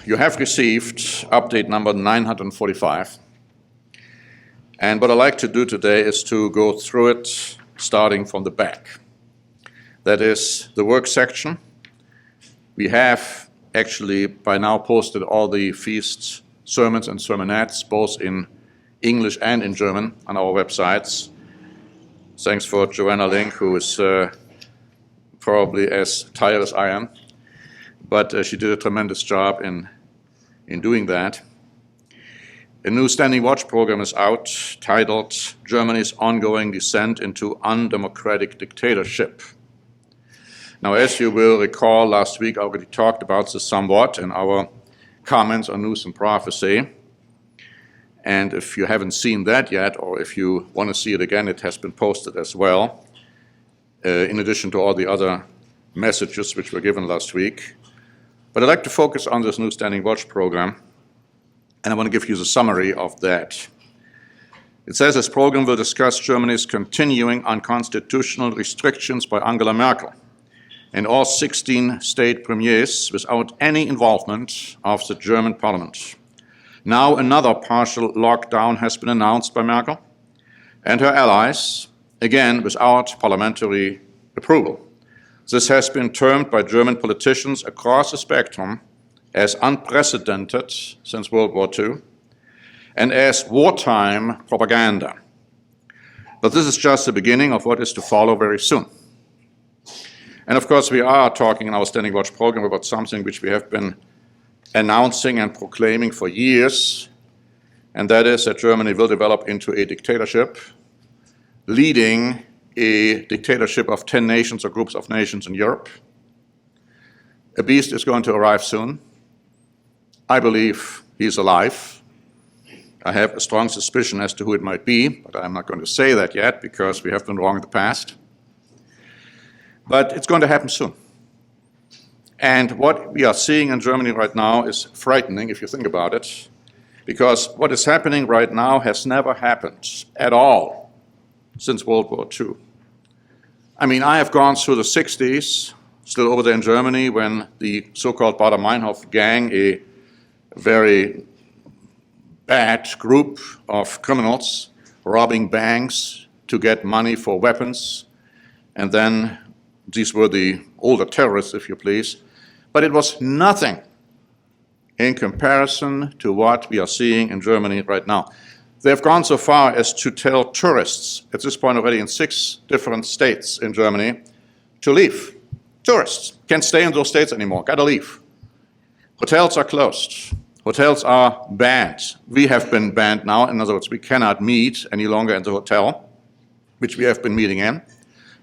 You have received update number 945. And what I'd like to do today is to go through it starting from the back. That is the work section. We have actually by now posted all the feast sermons and sermonettes, both in English and in German, on our websites. Thanks for Joanna Link, who is probably as tired as I am. But she did a tremendous job in doing that. A new Standing Watch program is out titled Germany's Ongoing Descent into Undemocratic Dictatorship. Now, as you will recall, last week I already talked about this somewhat in our comments on News and Prophecy. And if you haven't seen that yet, or if you want to see it again, it has been posted as well, in addition to all the other messages which were given last week. But I'd like to focus on this new Standing Watch program, and I want to give you the summary of that. It says this program will discuss Germany's continuing unconstitutional restrictions by Angela Merkel and all 16 state premiers without any involvement of the German parliament. Now another partial lockdown has been announced by Merkel and her allies, again without parliamentary approval. This has been termed by German politicians across the spectrum as unprecedented since World War II and as wartime propaganda. But this is just the beginning of what is to follow very soon. And of course, we are talking in our Standing Watch program about something which we have been announcing and proclaiming for years, and that is that Germany will develop into a dictatorship, leading a dictatorship of 10 nations or groups of nations in Europe. A beast is going to arrive soon. I believe he's alive. I have a strong suspicion as to who it might be, but I'm not going to say that yet because we have been wrong in the past. But it's going to happen soon. And what we are seeing in Germany right now is frightening, if you think about it, because what is happening right now has never happened at all since World War II. I mean, I have gone through the 60s, still over there in Germany, when the so-called Baader-Meinhof gang, a very bad group of criminals robbing banks to get money for weapons, and then these were the older terrorists, if you please. But it was nothing in comparison to what we are seeing in Germany right now. They have gone so far as to tell tourists, at this point already in 6 different states in Germany, to leave. Tourists can't stay in those states anymore, gotta leave. Hotels are closed. Hotels are banned. We have been banned now. In other words, we cannot meet any longer in the hotel, which we have been meeting in,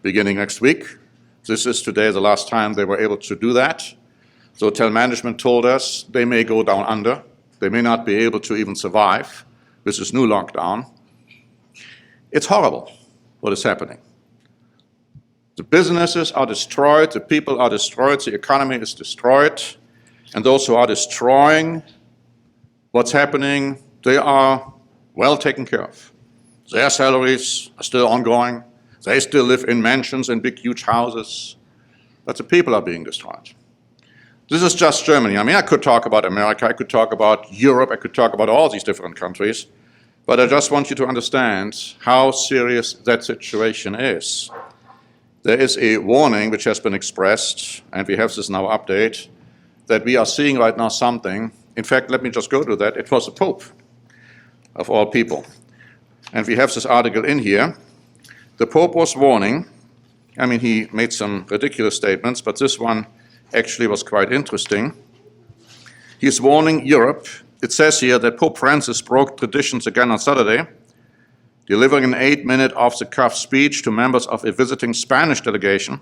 beginning next week. This is today the last time they were able to do that. The hotel management told us they may go down under. They may not be able to even survive with this new lockdown. It's horrible what is happening. The businesses are destroyed, the people are destroyed, the economy is destroyed, and those who are destroying what's happening, they are well taken care of. Their salaries are still ongoing. They still live in mansions and big, huge houses, but the people are being destroyed. This is just Germany. I mean, I could talk about America, I could talk about Europe, I could talk about all these different countries, but I just want you to understand how serious that situation is. There is a warning which has been expressed, and we have this in our update, that we are seeing right now something. In fact, let me just go to that. It was the Pope, of all people. And we have this article in here. The Pope was warning. I mean, he made some ridiculous statements, but this one actually was quite interesting. He's warning Europe. It says here that Pope Francis broke traditions again on Saturday, delivering an 8-minute off-the-cuff speech to members of a visiting Spanish delegation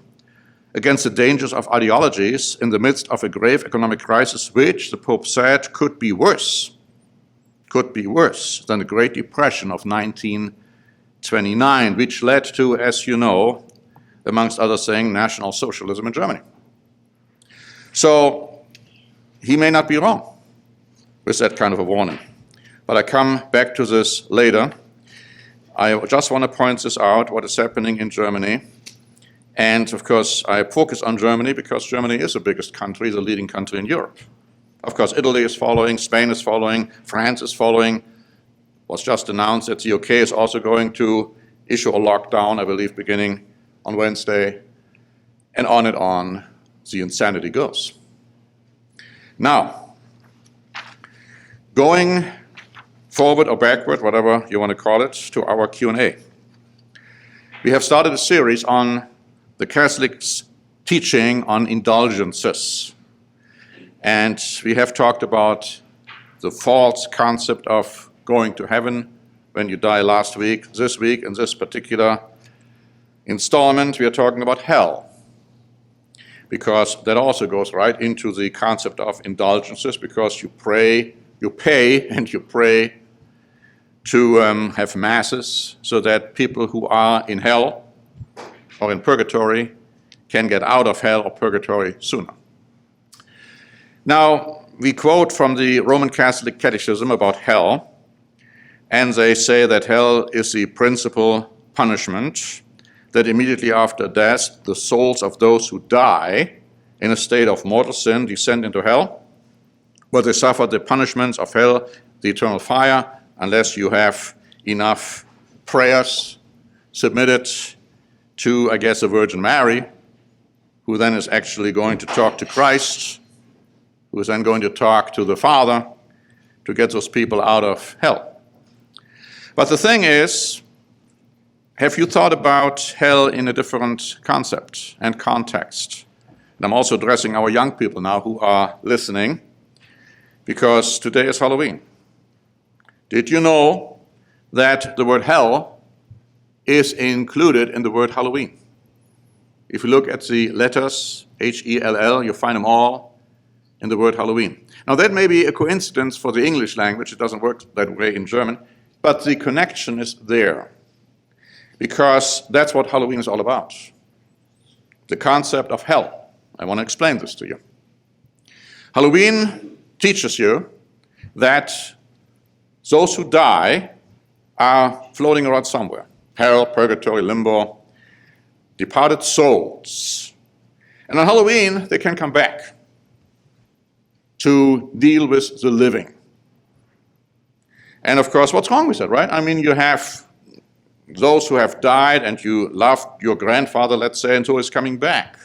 against the dangers of ideologies in the midst of a grave economic crisis, which, the Pope said, could be worse than the Great Depression of 1929, which led to, as you know, amongst other things, National Socialism in Germany. So he may not be wrong with that kind of a warning. But I come back to this later. I just want to point this out, what is happening in Germany. And of course, I focus on Germany because Germany is the biggest country, the leading country in Europe. Of course, Italy is following, Spain is following, France is following. It was just announced that the UK is also going to issue a lockdown, I believe, beginning on Wednesday, and on the insanity goes. Now, going forward or backward, whatever you want to call it, to our Q&A. We have started a series on the Catholics' teaching on indulgences. And we have talked about the false concept of going to heaven when you die last week. This week, in this particular installment, we are talking about hell, because that also goes right into the concept of indulgences, because you pay and you pray to have masses so that people who are in hell or in purgatory can get out of hell or purgatory sooner. Now, we quote from the Roman Catholic Catechism about hell, and they say that hell is the principal punishment, that immediately after death, the souls of those who die in a state of mortal sin descend into hell, where they suffer the punishments of hell, the eternal fire, unless you have enough prayers submitted to, I guess, the Virgin Mary, who then is actually going to talk to Christ, who is then going to talk to the Father to get those people out of hell. But the thing is, have you thought about hell in a different concept and context? And I'm also addressing our young people now who are listening, because today is Halloween. Did you know that the word hell is included in the word Halloween? If you look at the letters, H-E-L-L, you find them all in the word Halloween. Now that may be a coincidence for the English language, it doesn't work that way in German, but the connection is there, because that's what Halloween is all about. The concept of hell. I want to explain this to you. Halloween teaches you that those who die are floating around somewhere. Hell, purgatory, limbo, departed souls. And on Halloween, they can come back to deal with the living. And of course, what's wrong with that, right? I mean, you have those who have died and you loved your grandfather, let's say, and who is coming back.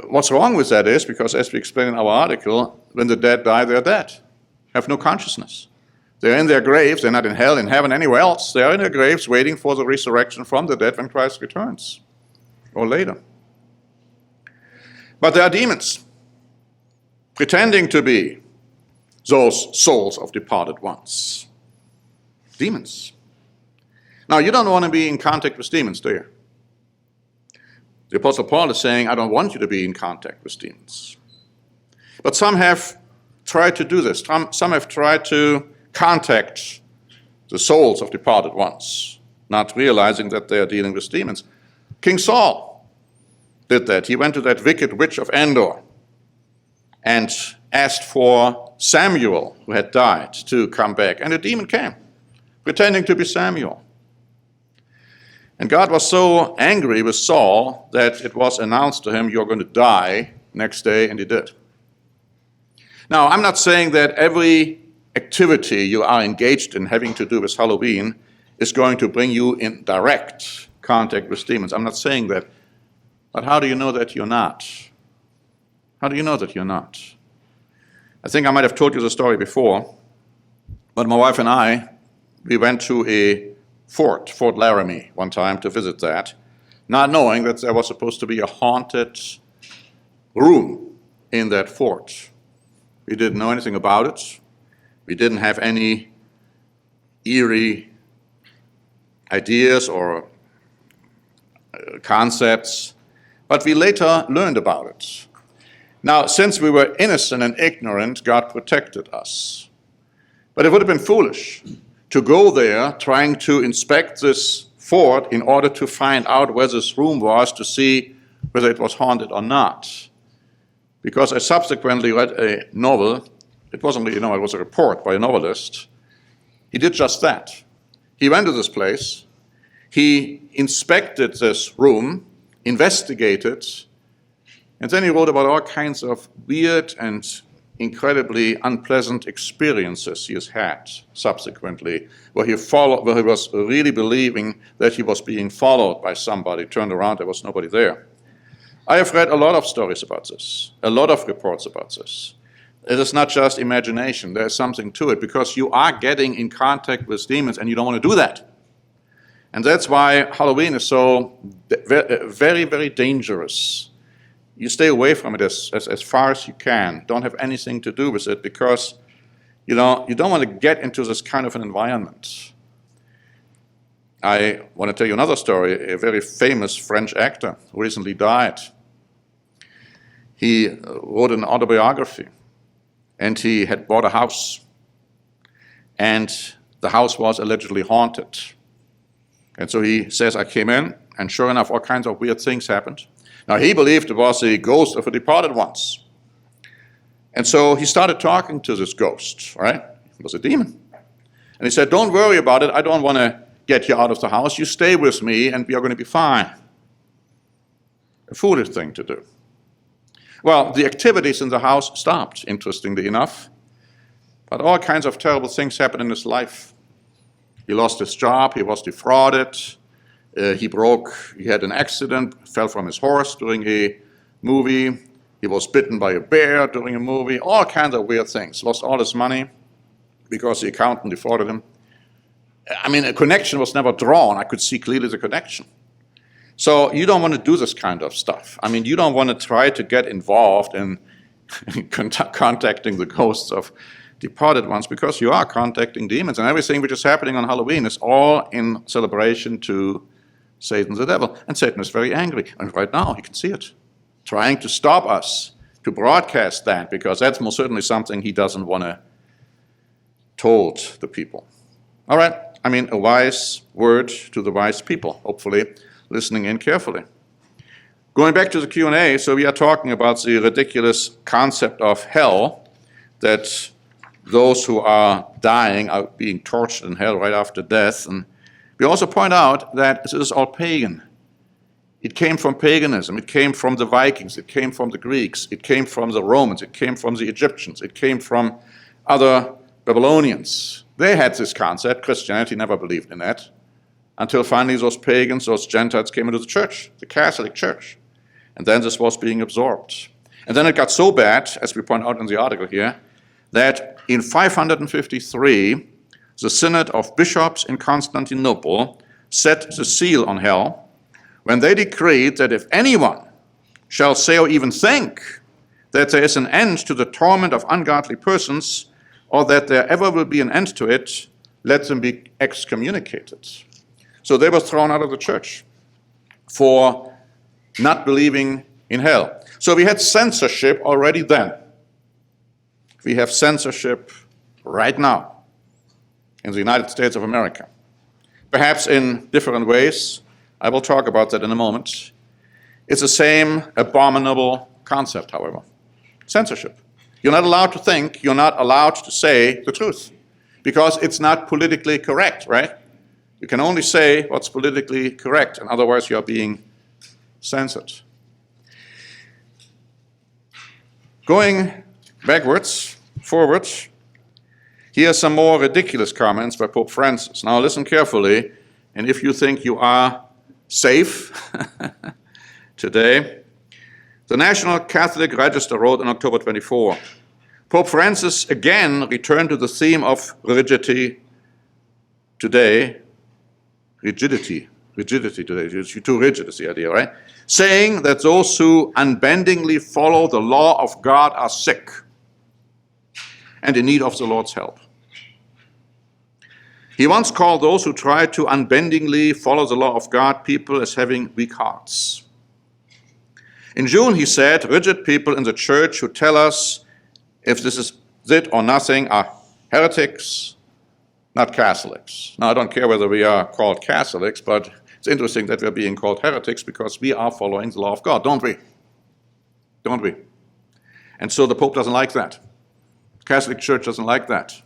What's wrong with that is, because as we explain in our article, when the dead die, they're dead, have no consciousness. They're in their graves, they're not in hell, in heaven, anywhere else. They're in their graves waiting for the resurrection from the dead when Christ returns, or later. But there are demons, pretending to be those souls of departed ones. Demons. Now, you don't want to be in contact with demons, do you? The Apostle Paul is saying, I don't want you to be in contact with demons. But some have tried to do this. Some have tried to contact the souls of departed ones, not realizing that they are dealing with demons. King Saul did that. He went to that wicked witch of Endor and asked for Samuel, who had died, to come back. And a demon came, pretending to be Samuel. And God was so angry with Saul that it was announced to him, you're going to die next day, and he did. Now, I'm not saying that every activity you are engaged in having to do with Halloween is going to bring you in direct contact with demons. I'm not saying that. But how do you know that you're not? How do you know that you're not? I think I might have told you the story before, but my wife and I, we went to a Fort Laramie one time to visit that, not knowing that there was supposed to be a haunted room in that fort. We didn't know anything about it. We didn't have any eerie ideas or concepts, but we later learned about it. Now, since we were innocent and ignorant, God protected us. But it would have been foolish to go there trying to inspect this fort in order to find out where this room was, to see whether it was haunted or not. Because I subsequently read a novel. It wasn't really, it was a report by a novelist. He did just that. He went to this place, he inspected this room, investigated, And then he wrote about all kinds of weird and incredibly unpleasant experiences he has had subsequently, where he was really believing that he was being followed by somebody, turned around, there was nobody there. I have read a lot of stories about this, a lot of reports about this. It is not just imagination, there's something to it, because you are getting in contact with demons and you don't want to do that. And that's why Halloween is so very, very dangerous. You stay away from it as far as you can. Don't have anything to do with it, because you don't want to get into this kind of an environment. I want to tell you another story. A very famous French actor who recently died. He wrote an autobiography, and he had bought a house, and the house was allegedly haunted. And so he says, I came in, and sure enough, all kinds of weird things happened. Now, he believed it was the ghost of a departed ones. And so he started talking to this ghost, right? It was a demon. And he said, don't worry about it. I don't want to get you out of the house. You stay with me, and we are going to be fine. A foolish thing to do. Well, the activities in the house stopped, interestingly enough. But all kinds of terrible things happened in his life. He lost his job. He was defrauded. He had an accident, fell from his horse during a movie. He was bitten by a bear during a movie. All kinds of weird things. Lost all his money because the accountant defrauded him. I mean, a connection was never drawn. I could see clearly the connection. So you don't want to do this kind of stuff. I mean, you don't want to try to get involved in contacting the ghosts of departed ones, because you are contacting demons, and everything which is happening on Halloween is all in celebration to Satan the devil. And Satan is very angry, and right now he can see it, trying to stop us to broadcast that, because that's most certainly something he doesn't want to told the people. All right, I mean, a wise word to the wise people, hopefully listening in carefully. Going back to the Q&A, so we are talking about the ridiculous concept of hell, that those who are dying are being tortured in hell right after death. And we also point out that this is all pagan. It came from paganism. It came from the Vikings. It came from the Greeks. It came from the Romans. It came from the Egyptians. It came from other Babylonians. They had this concept. Christianity never believed in that, until finally those pagans, those Gentiles came into the church, the Catholic Church. And then this was being absorbed. And then it got so bad, as we point out in the article here, that in 553, the Synod of Bishops in Constantinople set the seal on hell when they decreed that if anyone shall say or even think that there is an end to the torment of ungodly persons, or that there ever will be an end to it, let them be excommunicated. So they were thrown out of the church for not believing in hell. So we had censorship already then. We have censorship right now in the United States of America. Perhaps in different ways. I will talk about that in a moment. It's the same abominable concept, however. Censorship. You're not allowed to think, you're not allowed to say the truth, because it's not politically correct, right? You can only say what's politically correct, and otherwise you are being censored. Going backwards, forwards, here are some more ridiculous comments by Pope Francis. Now listen carefully, and if you think you are safe today, the National Catholic Register wrote on October 24, Pope Francis again returned to the theme of rigidity today. Rigidity today, you're too rigid is the idea, right? Saying that those who unbendingly follow the law of God are sick and in need of the Lord's help. He once called those who try to unbendingly follow the law of God people as having weak hearts. In June, he said, rigid people in the church who tell us if this is it or nothing are heretics, not Catholics. Now, I don't care whether we are called Catholics, but it's interesting that we're being called heretics because we are following the law of God, don't we? Don't we? And so the Pope doesn't like that. The Catholic Church doesn't like that.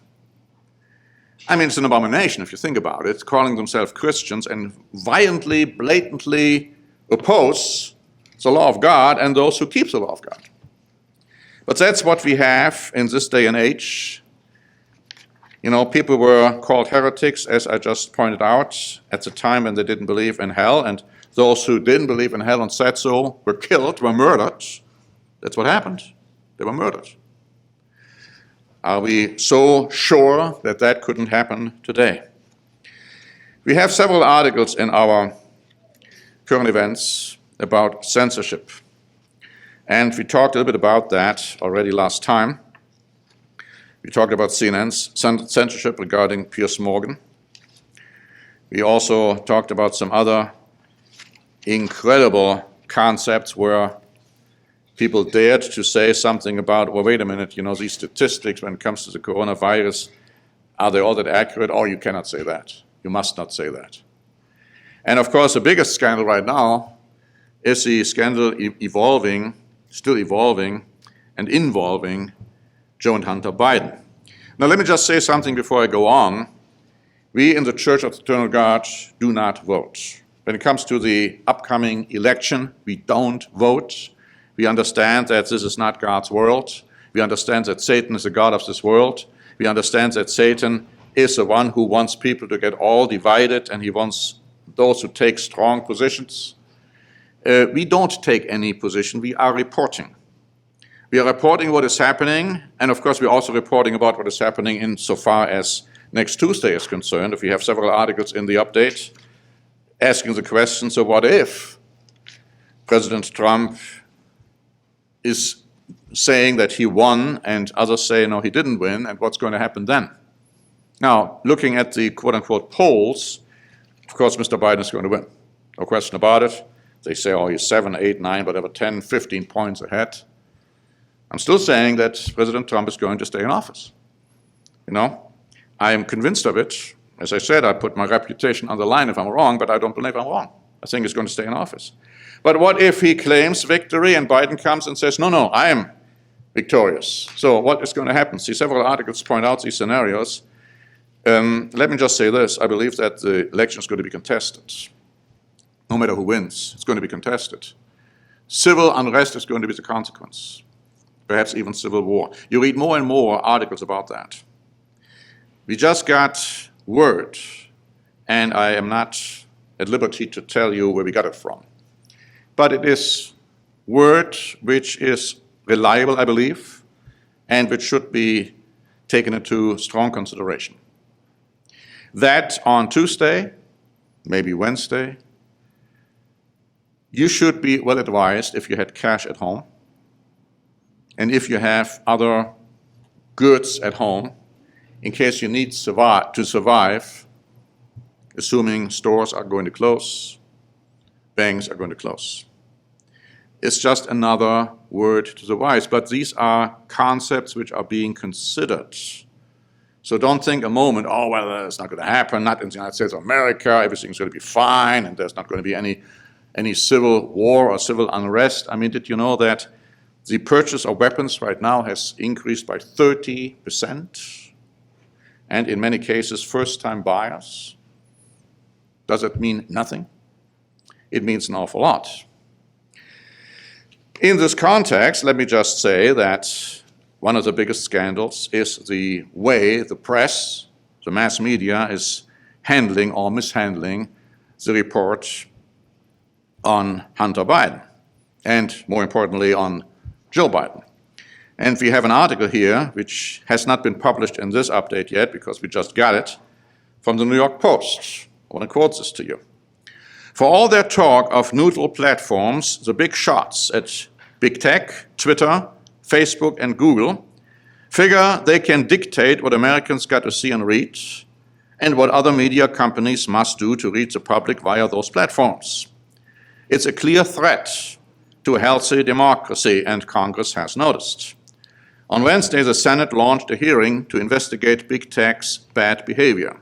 I mean, it's an abomination if you think about it, calling themselves Christians and violently, blatantly oppose the law of God and those who keep the law of God. But that's what we have in this day and age. You know, people were called heretics, as I just pointed out, at the time when they didn't believe in hell, and those who didn't believe in hell and said so were killed, were murdered. That's what happened. They were murdered. Are we so sure that that couldn't happen today? We have several articles in our current events about censorship. And we talked a little bit about that already last time. We talked about CNN's censorship regarding Piers Morgan. We also talked about some other incredible concepts where people dared to say something about, well, wait a minute, you know, these statistics when it comes to the coronavirus, are they all that accurate? Oh, you cannot say that. You must not say that. And of course, the biggest scandal right now is the scandal still evolving and involving Joe and Hunter Biden. Now, let me just say something before I go on. We in the Church of the Eternal God do not vote. When it comes to the upcoming election, we don't vote. We understand that this is not God's world. We understand that Satan is the god of this world. We understand that Satan is the one who wants people to get all divided, and he wants those who take strong positions. We don't take any position. We are reporting. We are reporting what is happening, and of course we're also reporting about what is happening insofar as next Tuesday is concerned. If we have several articles in the update asking the question, so what if President Trump is saying that he won and others say, no, he didn't win, and what's going to happen then? Now, looking at the quote-unquote polls, of course, Mr. Biden is going to win. No question about it. They say, oh, he's 7, 8, 9, whatever, 10, 15 points ahead. I'm still saying that President Trump is going to stay in office. You know, I am convinced of it. As I said, I put my reputation on the line if I'm wrong, but I don't believe I'm wrong. I think he's going to stay in office. But what if he claims victory and Biden comes and says, no, no, I am victorious? So what is going to happen? See, several articles point out these scenarios. Let me just say this. I believe that the election is going to be contested. No matter who wins, it's going to be contested. Civil unrest is going to be the consequence. Perhaps even civil war. You read more and more articles about that. We just got word, and I am not at liberty to tell you where we got it from. But it is word which is reliable, I believe, and which should be taken into strong consideration. That on Tuesday, maybe Wednesday, you should be well advised if you had cash at home, and if you have other goods at home, in case you need to survive, assuming stores are going to close, banks are going to close. It's just another word to the wise, but these are concepts which are being considered. So don't think a moment, oh, well, it's not going to happen, not in the United States of America, everything's going to be fine, and there's not going to be any civil war or civil unrest. I mean, did you know that the purchase of weapons right now has increased by 30%? And in many cases, first-time buyers. Does it mean nothing? It means an awful lot. In this context, let me just say that one of the biggest scandals is the way the press, the mass media, is handling or mishandling the report on Hunter Biden, and more importantly, on Joe Biden. And we have an article here, which has not been published in this update yet, because we just got it, from the New York Post. I want to quote this to you. For all their talk of neutral platforms, the big shots at big tech, Twitter, Facebook, and Google figure they can dictate what Americans got to see and read, and what other media companies must do to reach the public via those platforms. It's a clear threat to a healthy democracy, and Congress has noticed. On Wednesday, the Senate launched a hearing to investigate big tech's bad behavior.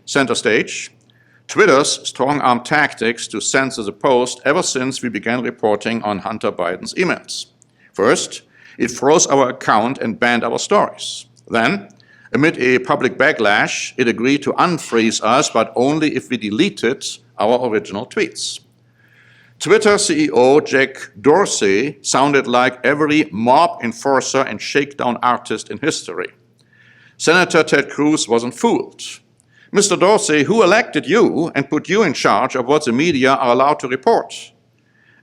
Center stage, Twitter's strong-arm tactics to censor the Post ever since we began reporting on Hunter Biden's emails. First, it froze our account and banned our stories. Then, amid a public backlash, it agreed to unfreeze us, but only if we deleted our original tweets. Twitter CEO Jack Dorsey sounded like every mob enforcer and shakedown artist in history. Senator Ted Cruz wasn't fooled. Mr. Dorsey, who elected you and put you in charge of what the media are allowed to report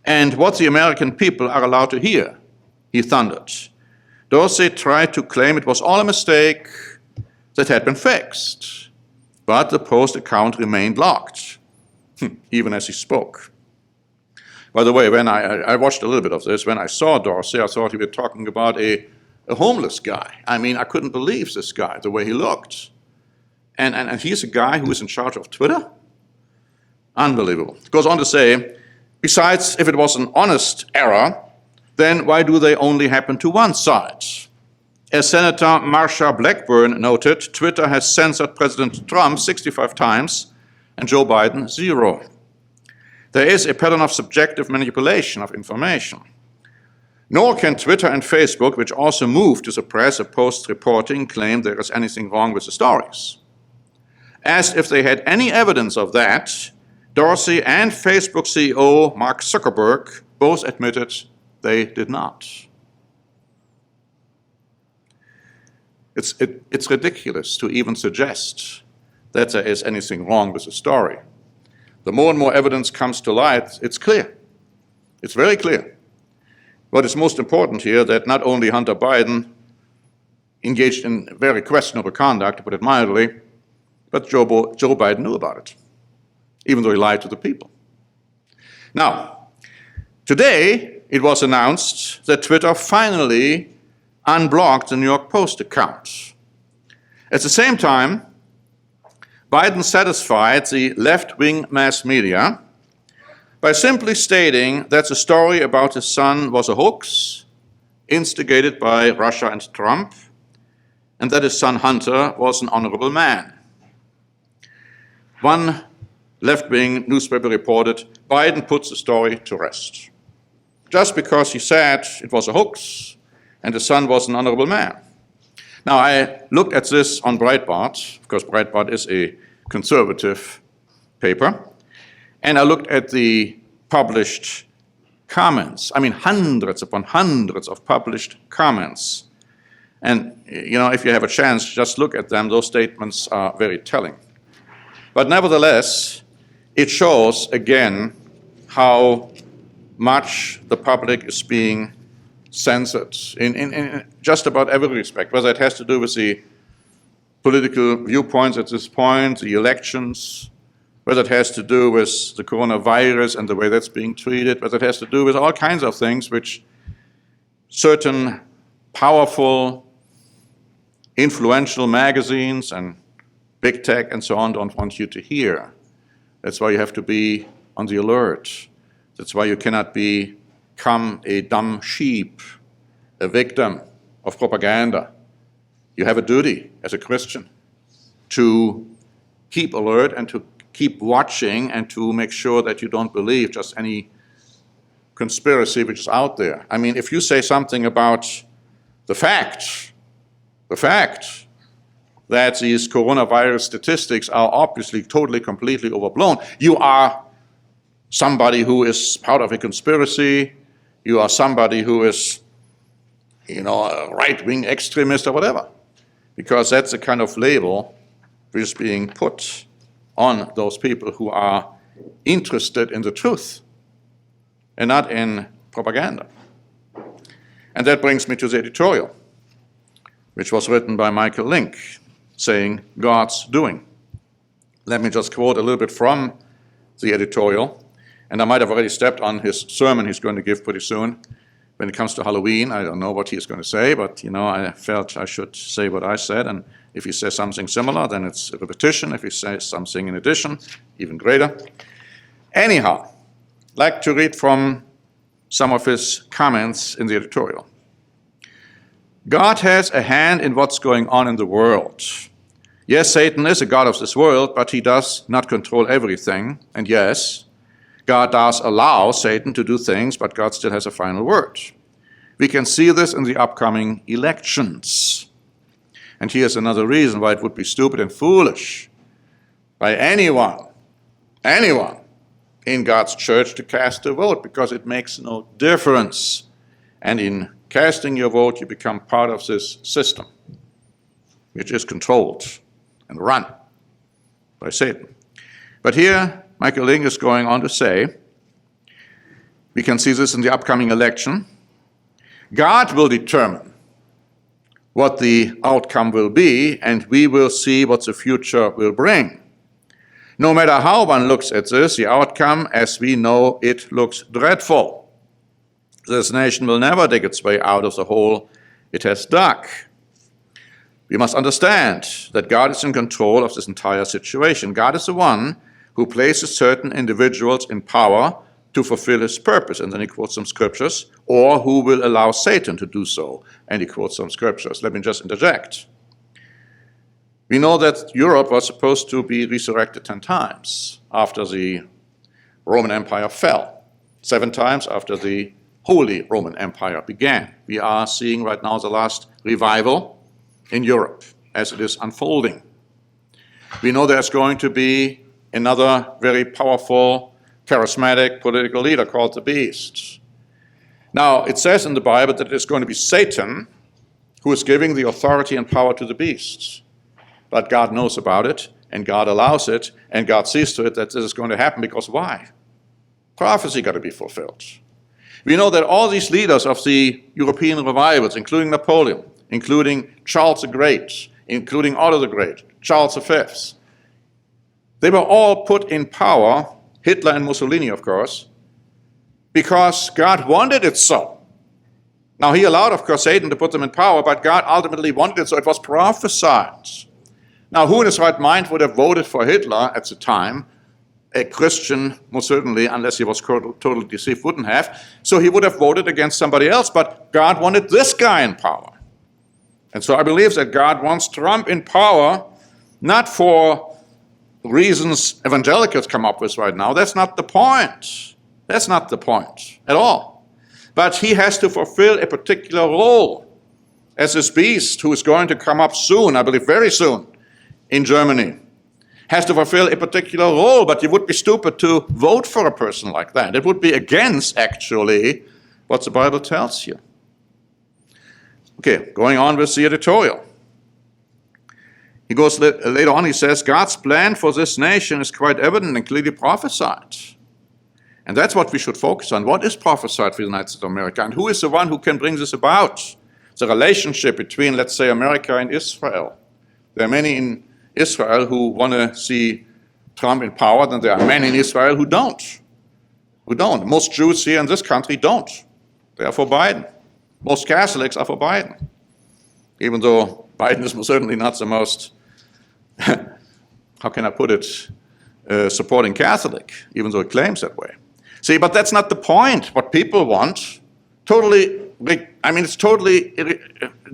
and what the American people are allowed to hear? He thundered. Dorsey tried to claim it was all a mistake that had been fixed, but the Post account remained locked, even as he spoke. By the way, when I watched a little bit of this, when I saw Dorsey, I thought he was talking about a homeless guy. I mean, I couldn't believe this guy, the way he looked. And he's a guy who is in charge of Twitter? Unbelievable. It goes on to say, besides, if it was an honest error, then why do they only happen to one side? As Senator Marsha Blackburn noted, Twitter has censored President Trump 65 times and Joe Biden 0. There is a pattern of subjective manipulation of information. Nor can Twitter and Facebook, which also move to suppress a Post reporting, claim there is anything wrong with the stories. As if they had any evidence of that, Dorsey and Facebook CEO Mark Zuckerberg both admitted they did not. It's ridiculous to even suggest that there is anything wrong with the story. The more and more evidence comes to light, it's clear. It's very clear. What is most important here, that not only Hunter Biden engaged in very questionable conduct, to put it mildly, but Joe Biden knew about it, even though he lied to the people. Now, today it was announced that Twitter finally unblocked the New York Post account. At the same time, Biden satisfied the left-wing mass media by simply stating that the story about his son was a hoax instigated by Russia and Trump, and that his son Hunter was an honorable man. One left-wing newspaper reported, Biden puts the story to rest, just because he said it was a hoax and his son was an honorable man. Now, I looked at this on Breitbart, because Breitbart is a conservative paper, and I looked at the published comments. I mean, hundreds upon hundreds of published comments. And, you know, if you have a chance, just look at them. Those statements are very telling. But nevertheless, it shows, again, how much the public is being censored in just about every respect, whether it has to do with the political viewpoints at this point, the elections, whether it has to do with the coronavirus and the way that's being treated, whether it has to do with all kinds of things which certain powerful, influential magazines and big tech and so on don't want you to hear. That's why you have to be on the alert. That's why you cannot become a dumb sheep, a victim of propaganda. You have a duty as a Christian to keep alert and to keep watching and to make sure that you don't believe just any conspiracy which is out there. I mean, if you say something about the fact that these coronavirus statistics are obviously totally, completely overblown, you are somebody who is part of a conspiracy, you are somebody who is, you know, a right-wing extremist or whatever, because that's the kind of label which is being put on those people who are interested in the truth and not in propaganda. And that brings me to the editorial, which was written by Michael Link, saying, God's doing. Let me just quote a little bit from the editorial, and I might have already stepped on his sermon he's going to give pretty soon. When it comes to Halloween, I don't know what he's going to say, but, you know, I felt I should say what I said, and if he says something similar, then it's a repetition. If he says something in addition, even greater. Anyhow, I'd like to read from some of his comments in the editorial. God has a hand in what's going on in the world. Yes, Satan is a god of this world, but he does not control everything. And yes, God does allow Satan to do things, but God still has a final word. We can see this in the upcoming elections. And here's another reason why it would be stupid and foolish by anyone in God's church to cast a vote because it makes no difference. And in casting your vote, you become part of this system, which is controlled and run by Satan. But here, Michael Ling is going on to say, we can see this in the upcoming election, God will determine what the outcome will be, and we will see what the future will bring. No matter how one looks at this, the outcome, as we know, it looks dreadful. This nation will never dig its way out of the hole it has dug. We must understand that God is in control of this entire situation. God is the one who places certain individuals in power to fulfill his purpose. And then he quotes some scriptures, or who will allow Satan to do so. And he quotes some scriptures. Let me just interject. We know that Europe was supposed to be resurrected 10 times after the Roman Empire fell, 7 times after the Holy Roman Empire began. We are seeing right now the last revival in Europe as it is unfolding. We know there's going to be another very powerful, charismatic political leader called the Beast. Now, it says in the Bible that it's going to be Satan who is giving the authority and power to the beasts. But God knows about it, and God allows it, and God sees to it that this is going to happen, because why? Prophecy got to be fulfilled. We know that all these leaders of the European revivals, including Napoleon, including Charles the Great, including Otto the Great, Charles V, they were all put in power, Hitler and Mussolini, of course, because God wanted it so. Now, he allowed, of course, Satan to put them in power, but God ultimately wanted it so. It was prophesied. Now, who in his right mind would have voted for Hitler at the time? A Christian, most certainly, unless he was totally deceived, wouldn't have. So he would have voted against somebody else, but God wanted this guy in power. And so I believe that God wants Trump in power, not for reasons evangelicals come up with right now. That's not the point. That's not the point at all. But he has to fulfill a particular role as this beast who is going to come up soon, I believe very soon, in Germany. Has to fulfill a particular role, but you would be stupid to vote for a person like that. It would be against, actually, what the Bible tells you. Okay, going on with the editorial. He goes later on, he says, God's plan for this nation is quite evident and clearly prophesied. And that's what we should focus on. What is prophesied for the United States of America? And who is the one who can bring this about? The relationship between, let's say, America and Israel. There are many in Israel who want to see Trump in power, and there are many in Israel who don't. Most Jews here in this country don't. They are for Biden. Most Catholics are for Biden. Even though Biden is certainly not the most, how can I put it, supporting Catholic, even though he claims that way. See, but that's not the point. What people want, it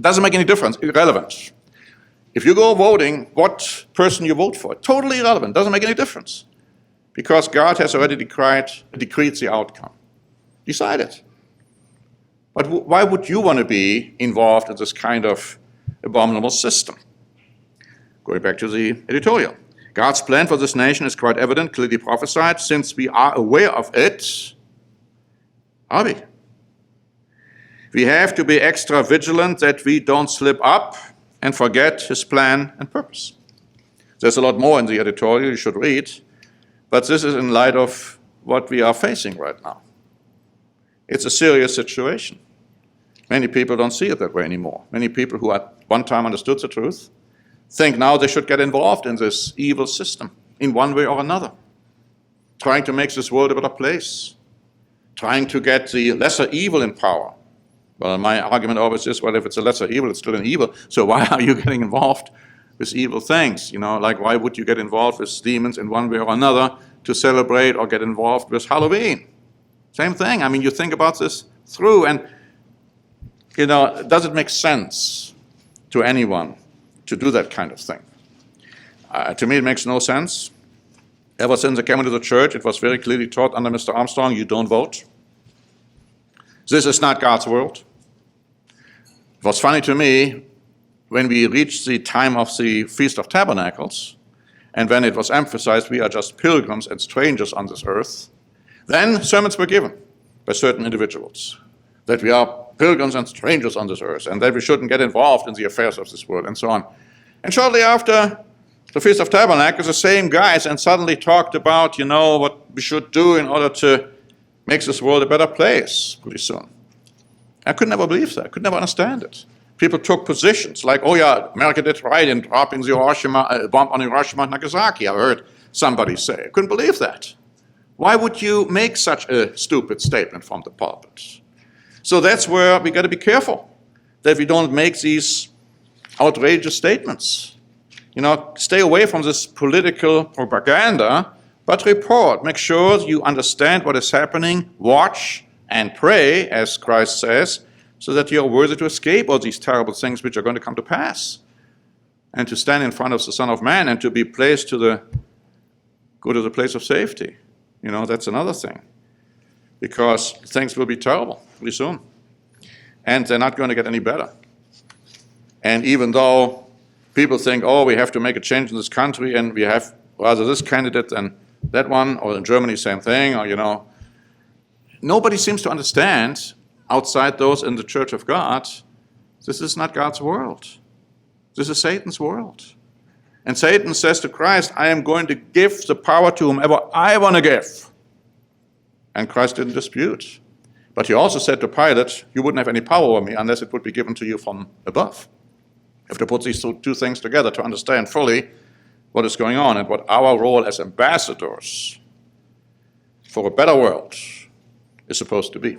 doesn't make any difference, irrelevant. If you go voting, what person you vote for, totally irrelevant, doesn't make any difference. Because God has already decreed the outcome. Decided. But why would you want to be involved in this kind of abominable system? Going back to the editorial. God's plan for this nation is quite evident, clearly prophesied. Since we are aware of it, are we? We have to be extra vigilant that we don't slip up and forget his plan and purpose. There's a lot more in the editorial you should read, but this is in light of what we are facing right now. It's a serious situation. Many people don't see it that way anymore. Many people who at one time understood the truth think now they should get involved in this evil system in one way or another, trying to make this world a better place, trying to get the lesser evil in power. Well, my argument always is, well, if it's a lesser evil, it's still an evil, so why are you getting involved with evil things? Like why would you get involved with demons in one way or another to celebrate or get involved with Halloween? Same thing. I mean, you think about this through, and does it make sense to anyone to do that kind of thing? To me, it makes no sense. Ever since I came into the church, it was very clearly taught under Mr. Armstrong, you don't vote. This is not God's world. It was funny to me when we reached the time of the Feast of Tabernacles, and when it was emphasized we are just pilgrims and strangers on this earth, Then sermons were given by certain individuals that we are pilgrims and strangers on this earth and that we shouldn't get involved in the affairs of this world and so on. And shortly after the Feast of Tabernacles, the same guys and suddenly talked about, what we should do in order to make this world a better place pretty soon. I could never believe that. I could never understand it. People took positions like, oh yeah, America did right in dropping the bomb on Hiroshima and Nagasaki, I heard somebody say. I couldn't believe that. Why would you make such a stupid statement from the pulpit? So that's where we got to be careful that we don't make these outrageous statements. Stay away from this political propaganda, but report. Make sure you understand what is happening. Watch and pray, as Christ says, so that you are worthy to escape all these terrible things which are going to come to pass, and to stand in front of the Son of Man and to be placed go to the place of safety. That's another thing, because things will be terrible pretty soon, and they're not going to get any better. And even though people think, oh, we have to make a change in this country, and we have rather this candidate than that one, or in Germany, same thing, or nobody seems to understand, outside those in the Church of God, this is not God's world. This is Satan's world. And Satan says to Christ, I am going to give the power to whomever I want to give. And Christ didn't dispute. But he also said to Pilate, you wouldn't have any power over me unless it would be given to you from above. You have to put these two things together to understand fully what is going on and what our role as ambassadors for a better world is supposed to be.